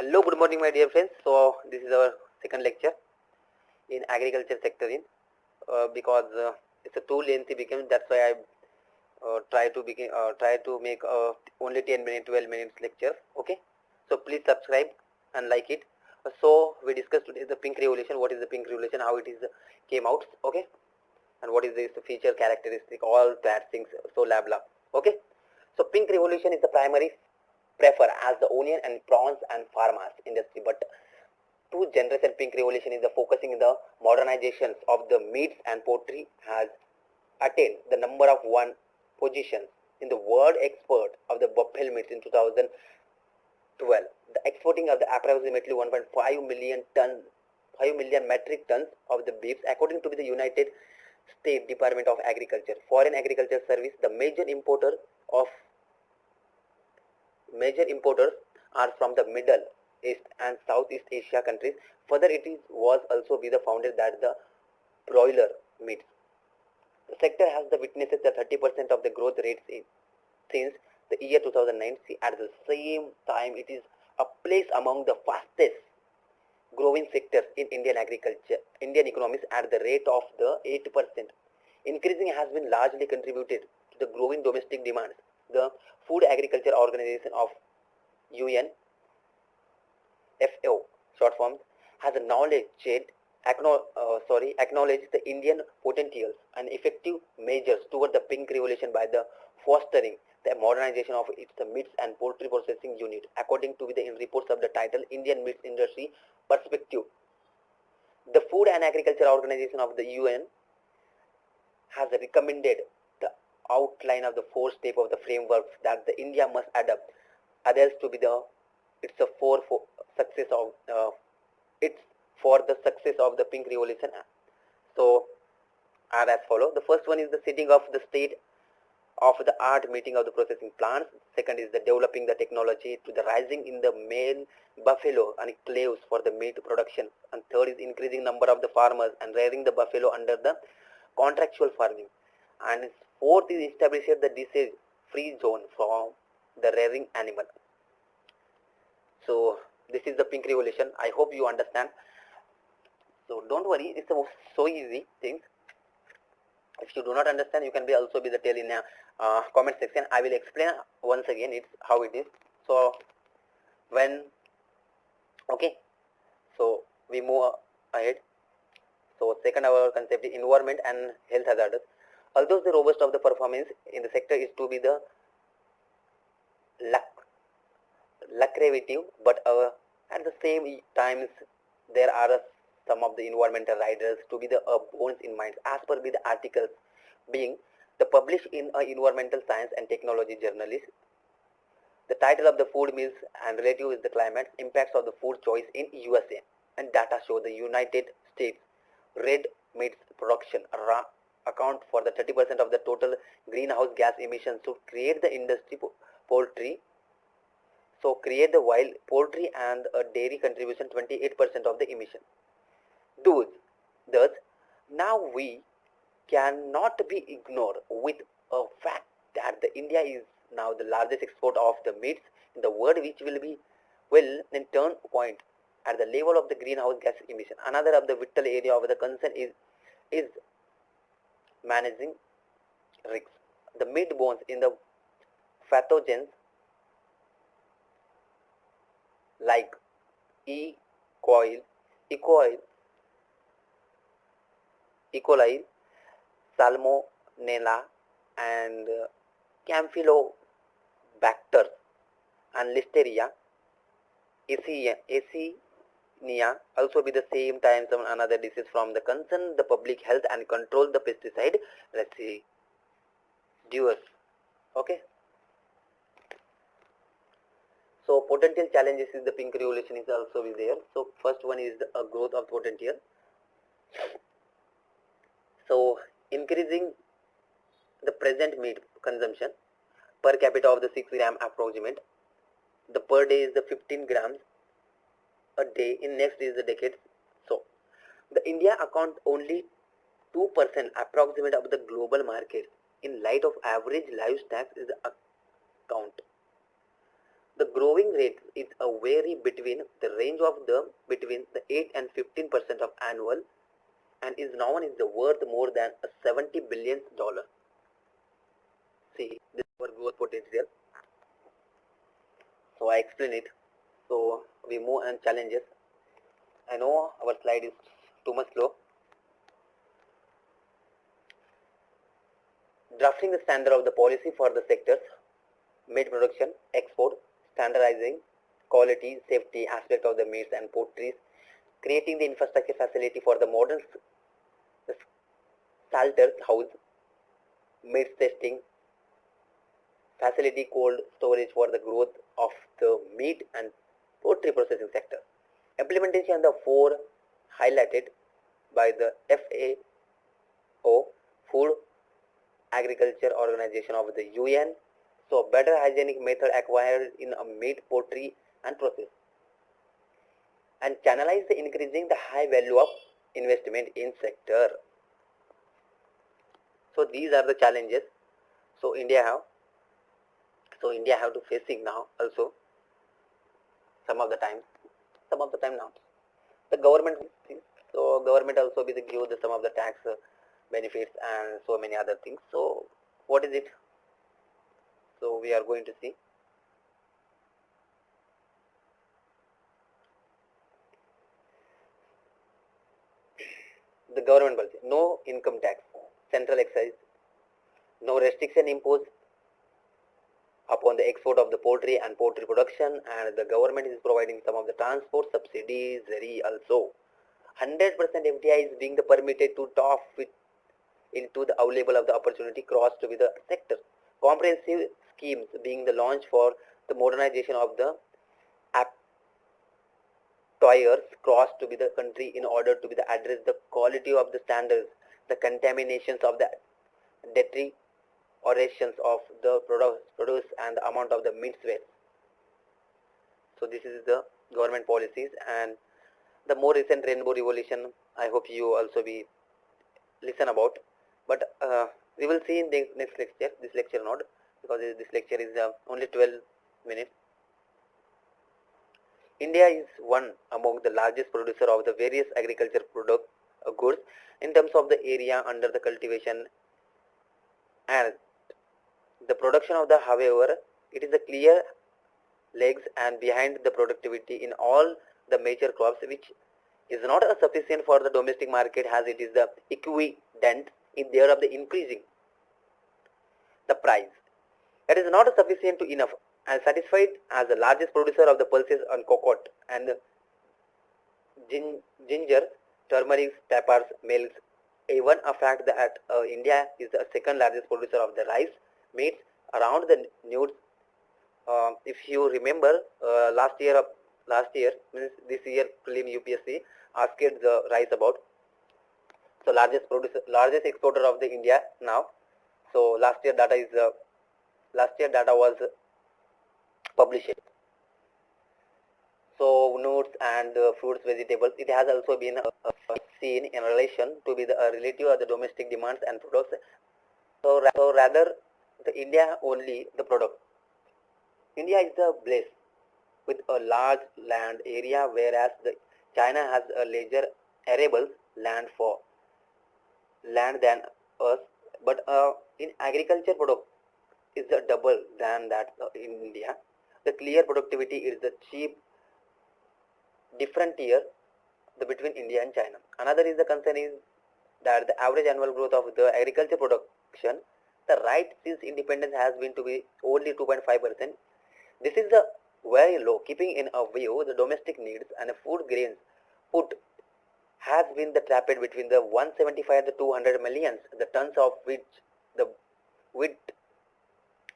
Hello, good morning, my dear friends. So this is our second lecture in agriculture sector because it's a too lengthy became. That's why I try to make only 10 minutes, 12 minutes lecture. Okay, so please subscribe and like it. So we discussed today the pink revolution. What is the pink revolution? How it is came out? Okay, and what is this feature characteristic? All that things. So blah blah. Okay, so pink revolution is the primary prefer as the onion and prawns and farmers industry, but two generation pink revolution is the focusing in the modernizations of the meats and poultry has attained the number of one positions in the world export of the buffalo meats in 2012. The exporting of the approximately 1.5 million ton 5 million metric tons of the beef according to the United States Department of Agriculture. Foreign Agriculture Service, the major importers are from the Middle East and Southeast Asia countries. Further, was also be the founded that the broiler meat. The sector has the witnesses the 30% of the growth rates since the year 2009. See, at the same time, it is a place among the fastest growing sectors in Indian economies at the rate of the 8%. Increasing has been largely contributed to the growing domestic demands. The Food Agriculture Organization of UN FAO short form has acknowledged the Indian potentials and effective measures toward the pink revolution by the fostering the modernization of its meats and poultry processing unit. According to the reports of the title Indian Meat Industry Perspective, the Food and Agriculture Organization of the UN has recommended the outline of the 4 steps of the frameworks that the India must adopt. Others to be the it's a for success of it's for the success of the pink revolution. So are as follow. The first one is the setting of the state of the art meeting of the processing plants. Second is the developing the technology to the rising in the male buffalo and claves for the meat production. And third is increasing number of the farmers and rearing the buffalo under the contractual farming. And fourth is establishing the disease free zone from the rearing animal. So this is the pink revolution. I hope you understand. So don't worry, it's so easy things. If you do not understand, you can also be the tell in a comment section. I will explain once again it's how it is. So so we move ahead. So second our concept is environment and health hazards. Although the robust of the performance in the sector is to be the lucrative, but at the same times there are some of the environmental riders to be the bones in mind as per the articles being the published in environmental science and technology journalist. The title of the food meals and relative is the climate impacts of the food choice in USA, and data show the United States red meat production account for the 30% of the total greenhouse gas emissions. So create the industry poultry. So create the wild poultry and a dairy contribution 28% of the emission. Thus, now we cannot be ignored with a fact that the India is now the largest exporter of the meats in the world, which will in turn point at the level of the greenhouse gas emission. Another of the vital area of the concern is managing risks. The meat bones in the pathogens like E. coli, salmonella, and campylobacter and listeria, Yersinia also be the same time some another disease from the concern the public health and control the pesticide residues. Okay. So potential challenges is the pink revolution is also be there. So first one is the growth of potential. So increasing the present meat consumption per capita of the 6 gram approximate. The per day is the 15 grams a day in next is the decade. So the India account only 2% approximate of the global market in light of average livestock is the account. The growing rate is a vary between the range of between the 8 and 15% of annual, and is now is the worth more than a $70 billion. See, this is our growth potential. So I explain it. So we move on challenges. I know our slide is too much slow. Drafting the standard of the policy for the sectors: meat production, export, standardizing, quality, safety aspect of the meats and poultry, creating the infrastructure facility for the modern salters house, meat testing facility, cold storage for the growth of the meat and poultry processing sector. Implementation of the four highlighted by the FAO, Food Agriculture Organization of the UN. So better hygienic method acquired in a meat, poultry and process, and channelize the increasing the high value of investment in sector. So these are the challenges. So India have to facing now also some of the time not. The government, so government also be the give the some of the tax benefits and so many other things. So what is it? So we are going to see. The government policy: no income tax, central excise, no restriction imposed upon the export of the poultry and poultry production, and the government is providing some of the transport subsidies also. 100% FDI is being permitted to top it into the available of the opportunity crossed with the sector. Comprehensive schemes being the launch for the modernization of the employers crossed to be the country in order to be the address the quality of the standards, the contaminations of the deteriorations of the produce and the amount of the meat waste. So this is the government policies. And the more recent rainbow revolution, I hope you also be listen about, but we will see in the next lecture, this lecture not, because this lecture is only 12 minutes. India is one among the largest producer of the various agriculture goods in terms of the area under the cultivation and the production of the. However, it is a clear legs and behind the productivity in all the major crops, which is not sufficient for the domestic market, as it is the equivalent in there of the increasing the price. That is not sufficient to enough and satisfied as the largest producer of the pulses and cocoa and ginger, turmeric, peppers, milks. Even a fact that India is the second largest producer of the rice, meats around the nudes. If you remember, last year means this year prelim UPSC asked the rice about. So largest exporter of the India now. So last year data was published. So nuts and fruits, vegetables, it has also been seen in relation to be the relative of the domestic demands and products. So rather the India only the product. India is the blessed with a large land area, whereas the China has a larger arable land than us. But in agriculture product is the double than that in India. The clear productivity is the cheap different tier between India and China. Another is the concern is that the average annual growth of the agriculture production, the right since independence has been to be only 2.5%. This is the very low, keeping in a view the domestic needs and food grains put has been the trapped between the 175 and the 200 millions, the tons of which the wheat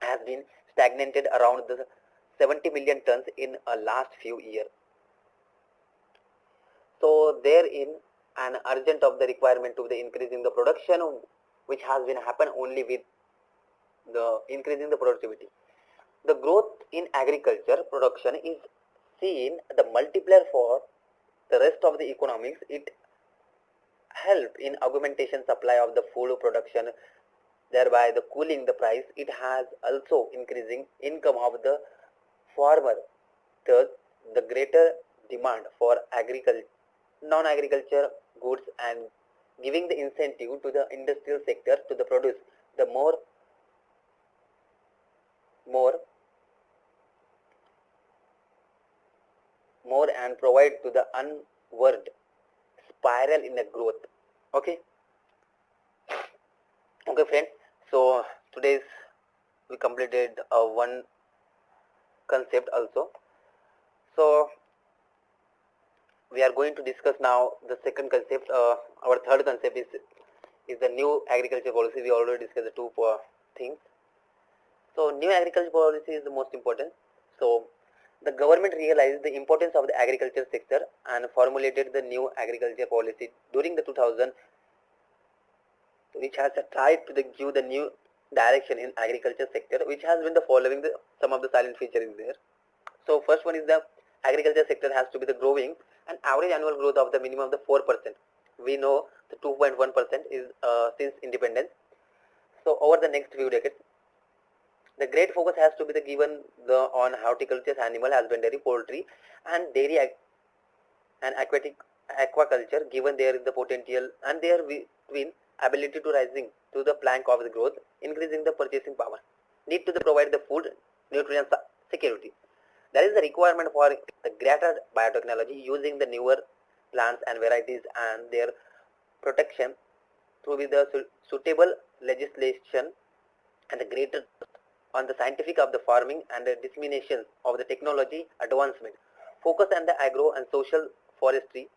has been stagnated around the 70 million tons in a last few years. So therein an urgent of the requirement to the increasing the production, which has been happen only with the increasing the productivity. The growth in agriculture production is seen the multiplier for the rest of the economics. It help in augmentation supply of the food production, thereby the cooling the price. It has also increasing income of the farmer. Thus, the greater demand for non-agriculture goods and giving the incentive to the industrial sector to the produce the more and provide to the onward spiral in the growth. Okay, friends. So today's we completed one concept also. So we are going to discuss now the second concept. Our third concept is the new agriculture policy. We already discussed the two things. So new agriculture policy is the most important. So the government realized the importance of the agriculture sector and formulated the new agriculture policy during the 2000, which has tried to give the new direction in agriculture sector, which has been the following some of the silent features in there. So first one is the agriculture sector has to be the growing an average annual growth of the minimum of the 4%. We know the 2.1% is since independence. So over the next few decades, the great focus has to be the given on horticulture, animal husbandry, poultry, and dairy and aquaculture. Given there is the potential and their between ability to rising to the plank of the growth, increasing the purchasing power, need to provide the food nutrient security. There is a requirement for the greater biotechnology using the newer plants and varieties and their protection through the suitable legislation and the greater on the scientific of the farming and the dissemination of the technology advancement. Focus on the agro and social forestry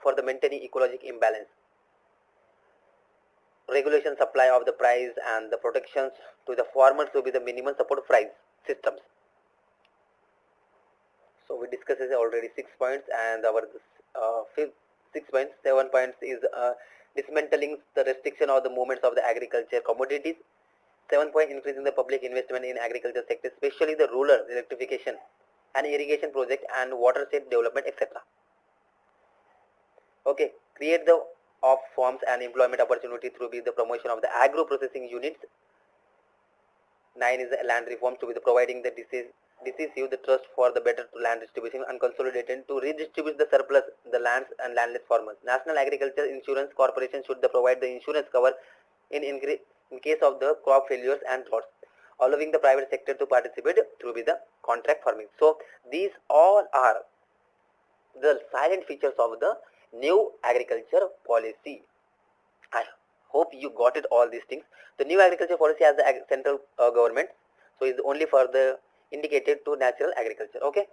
for the maintaining ecological imbalance. Regulation supply of the price and the protections to the farmers to be the minimum support price systems. So we discussed already 6 points, and our fifth 6 points, 7 points is dismantling the restriction of the movements of the agriculture commodities. 7 point, increasing the public investment in agriculture sector, especially the rural electrification and irrigation project and watershed development, etc. Okay, create the off forms and employment opportunity through the promotion of the agro processing units. 9 is the land reform to be the providing the decisive the trust for the better land distribution and consolidated to redistribute the surplus the lands and landless farmers. National Agriculture Insurance Corporation should provide the insurance cover in case of the crop failures and droughts, allowing the private sector to participate through the contract farming. So these all are the silent features of the new agriculture policy. I hope you got it, all these things. The new agriculture policy has the central government, so is only for the indicated to natural agriculture. Okay.